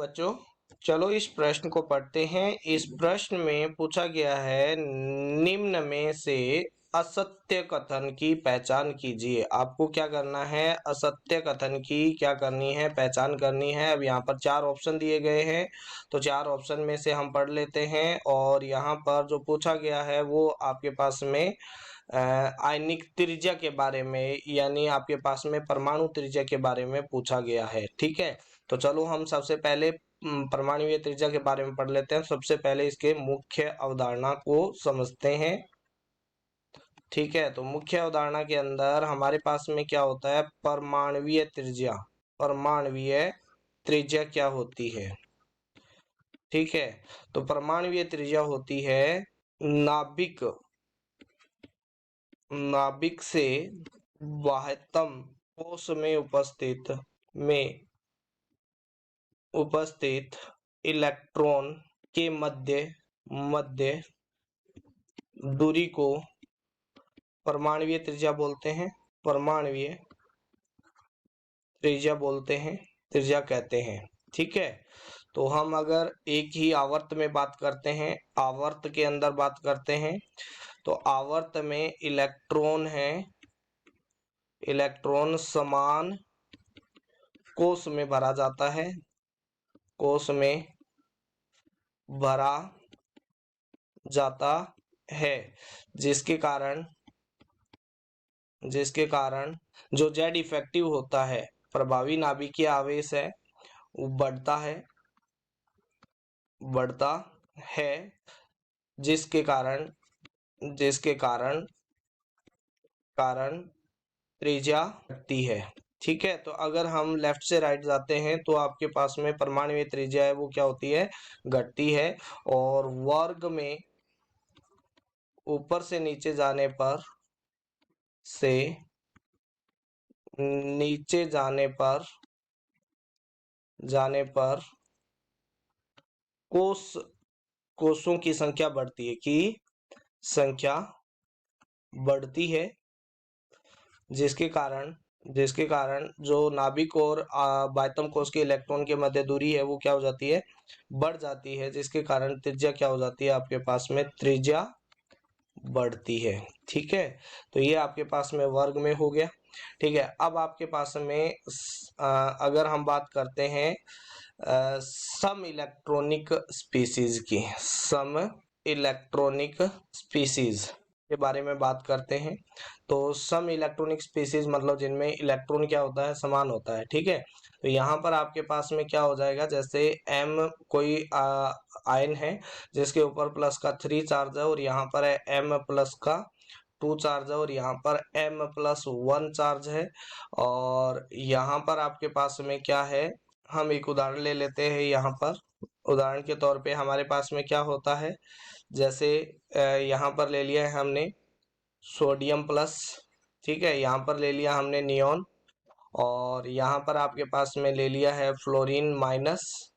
बच्चों, चलो इस प्रश्न को पढ़ते हैं। इस प्रश्न में पूछा गया है, निम्न में से असत्य कथन की पहचान कीजिए। आपको क्या करना है, असत्य कथन की क्या करनी है, पहचान करनी है। अब यहाँ पर 4 ऑप्शन दिए गए हैं, तो 4 ऑप्शन में से हम पढ़ लेते हैं। और यहाँ पर जो पूछा गया है वो आपके पास में आयनिक त्रिज्या के बारे में, यानी आपके पास में परमाणु त्रिज्या के बारे में पूछा गया है। ठीक है, तो चलो हम सबसे पहले परमाणुीय त्रिज्या के बारे में पढ़ लेते हैं। सबसे पहले इसके मुख्य अवधारणा को समझते हैं। ठीक है, तो मुख्य अवधारणा के अंदर हमारे पास में क्या होता है, परमाणुीय त्रिज्या। परमाणुीय त्रिज्या क्या होती है? ठीक है, तो परमाणुीय त्रिज्या होती है नाभिक से बाह्यतम कोश में उपस्थित इलेक्ट्रॉन के मध्य दूरी को परमाणुीय त्रिज्या बोलते हैं। परमाणुीय त्रिज्या बोलते हैं, त्रिज्या कहते हैं। ठीक है, तो हम अगर एक ही आवर्त में बात करते हैं, आवर्त के अंदर बात करते हैं, तो आवर्त में इलेक्ट्रॉन है, इलेक्ट्रॉन समान कोश में भरा जाता है, कोश में भरा जाता है, जिसके कारण जो जेड इफेक्टिव होता है, प्रभावी नाभिकीय आवेश है, वो बढ़ता है, जिसके कारण त्रिज्या घटती है। ठीक है, तो अगर हम लेफ्ट से राइट जाते हैं तो आपके पास में परमाणुीय त्रिज्या है वो क्या होती है, घटती है। और वर्ग में ऊपर से नीचे जाने पर कोषों की संख्या बढ़ती है, जिसके कारण जो नाभिक और बाह्यतम कोश के इलेक्ट्रॉन के मध्य दूरी है वो क्या हो जाती है, बढ़ जाती है, जिसके कारण त्रिज्या क्या हो जाती है, आपके पास में त्रिज्या बढ़ती है। ठीक है, तो ये आपके पास में वर्ग में हो गया। ठीक है, अब आपके पास में अगर हम बात करते हैं सम इलेक्ट्रॉनिक स्पीसीज के बारे में बात करते हैं। तो सम इलेक्ट्रॉनिक स्पीसीज मतलब जिनमें इलेक्ट्रॉन क्या होता है, समान होता है। ठीक है, तो यहाँ पर आपके पास में क्या हो जाएगा, जैसे m कोई आयन है जिसके ऊपर प्लस का 3 चार्ज है, और यहाँ पर है m प्लस का 2 चार्ज है, और यहाँ पर m प्लस 1 चार्ज है। और यहाँ पर आपके पास में क्या है, हम एक उदाहरण ले लेते हैं। यहाँ पर उदाहरण के तौर पे हमारे पास में क्या होता है, जैसे यहाँ पर ले लिया है हमने सोडियम प्लस, ठीक है, यहाँ पर ले लिया हमने नियॉन, और यहाँ पर आपके पास में ले लिया है फ्लोरीन माइनस,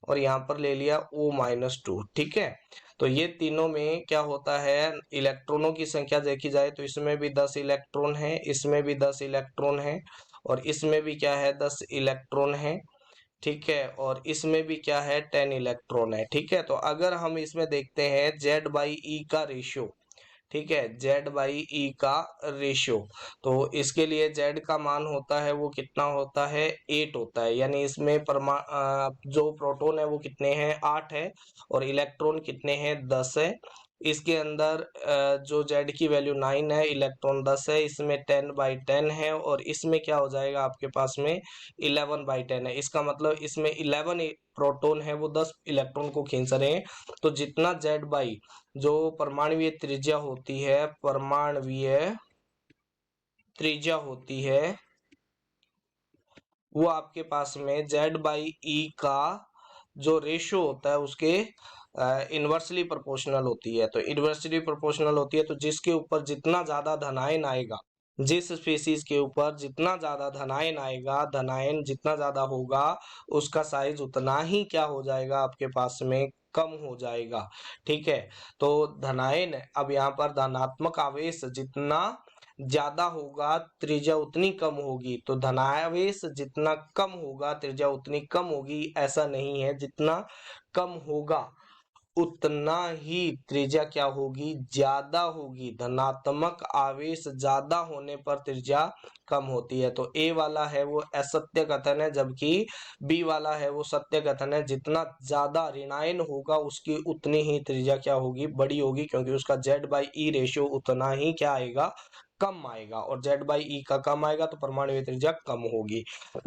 और यहाँ पर ले लिया O-2। ठीक है, तो ये तीनों में क्या होता है, इलेक्ट्रॉनों की संख्या देखी जाए तो इसमें भी 10 इलेक्ट्रॉन है, इसमें भी 10 इलेक्ट्रॉन है, और इसमें भी क्या है, 10 इलेक्ट्रॉन है। ठीक है, और इसमें भी क्या है, 10 इलेक्ट्रॉन है। ठीक है, तो अगर हम इसमें देखते हैं Z/E का रेशियो, ठीक है, Z/E का रेशियो, तो इसके लिए Z का मान होता है वो कितना होता है, 8 होता है। यानी इसमें जो प्रोटॉन है वो कितने हैं, 8 है, और इलेक्ट्रॉन कितने हैं, 10 है। इसके अंदर जो Z की वैल्यू 9 है, इलेक्ट्रॉन 10 है, इसमें 10/10 है, और इसमें क्या हो जाएगा आपके पास में 11/10 है। इसका मतलब इसमें 11 प्रोटॉन है वो 10 इलेक्ट्रॉन को खींच रहे हैं। तो जितना Z/, जो परमाणुीय त्रिज्या होती है वो आपके पास में Z/E का जो रेशियो होता है उसके इनवर्सली प्रोपोर्शनल होती है। तो इनवर्सली प्रोपोर्शनल होती है, तो जिसके ऊपर जितना ज्यादा धनायन आएगा, जिस स्पीसीज के ऊपर जितना ज्यादा धनायन आएगा, धनायन जितना ज्यादा होगा, उसका साइज उतना ही क्या हो जाएगा, आपके पास में कम हो जाएगा। ठीक है, तो धनायन, अब यहाँ पर धनात्मक आवेश जितना ज्यादा होगा त्रिज्या उतनी कम होगी, तो धनावेश जितना कम होगा त्रिज्या उतनी कम होगी, ऐसा नहीं है। जितना कम होगा उतना ही त्रिज्या क्या होगी, ज्यादा होगी। धनात्मक आवेश ज्यादा होने पर त्रिज्या कम होती है। तो ए वाला है वो असत्य कथन है, जबकि बी वाला है वो सत्य कथन है। जितना ज्यादा ऋणायन होगा उसकी उतनी ही त्रिज्या क्या होगी, बड़ी होगी, क्योंकि उसका Z/E रेशियो उतना ही क्या आएगा, कम आएगा। और Z/E का कम आएगा तो परमाणु त्रिज्या कम होगी।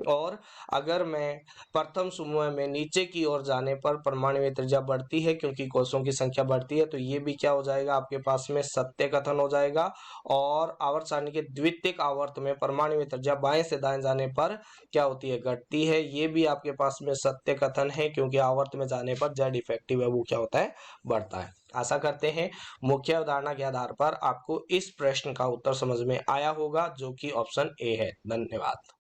और अगर मैं प्रथम समूह में नीचे की ओर जाने पर परमाणु त्रिज्या बढ़ती है, क्योंकि कोषों की संख्या बढ़ती है, तो ये भी क्या हो जाएगा आपके पास में, सत्य कथन हो जाएगा। और आवर्त सारणी के द्वितीयक आवर्त में परमाणु त्रिज्या बाएं से दाएं जाने पर क्या होती है, घटती है। ये भी आपके पास में सत्य कथन है, क्योंकि आवर्त में जाने पर Z इफेक्टिव है वो क्या होता है, बढ़ता है। आशा करते हैं मुख्य अवधारणा के आधार पर आपको इस प्रश्न का उत्तर समझ में आया होगा, जो कि ऑप्शन ए है। धन्यवाद।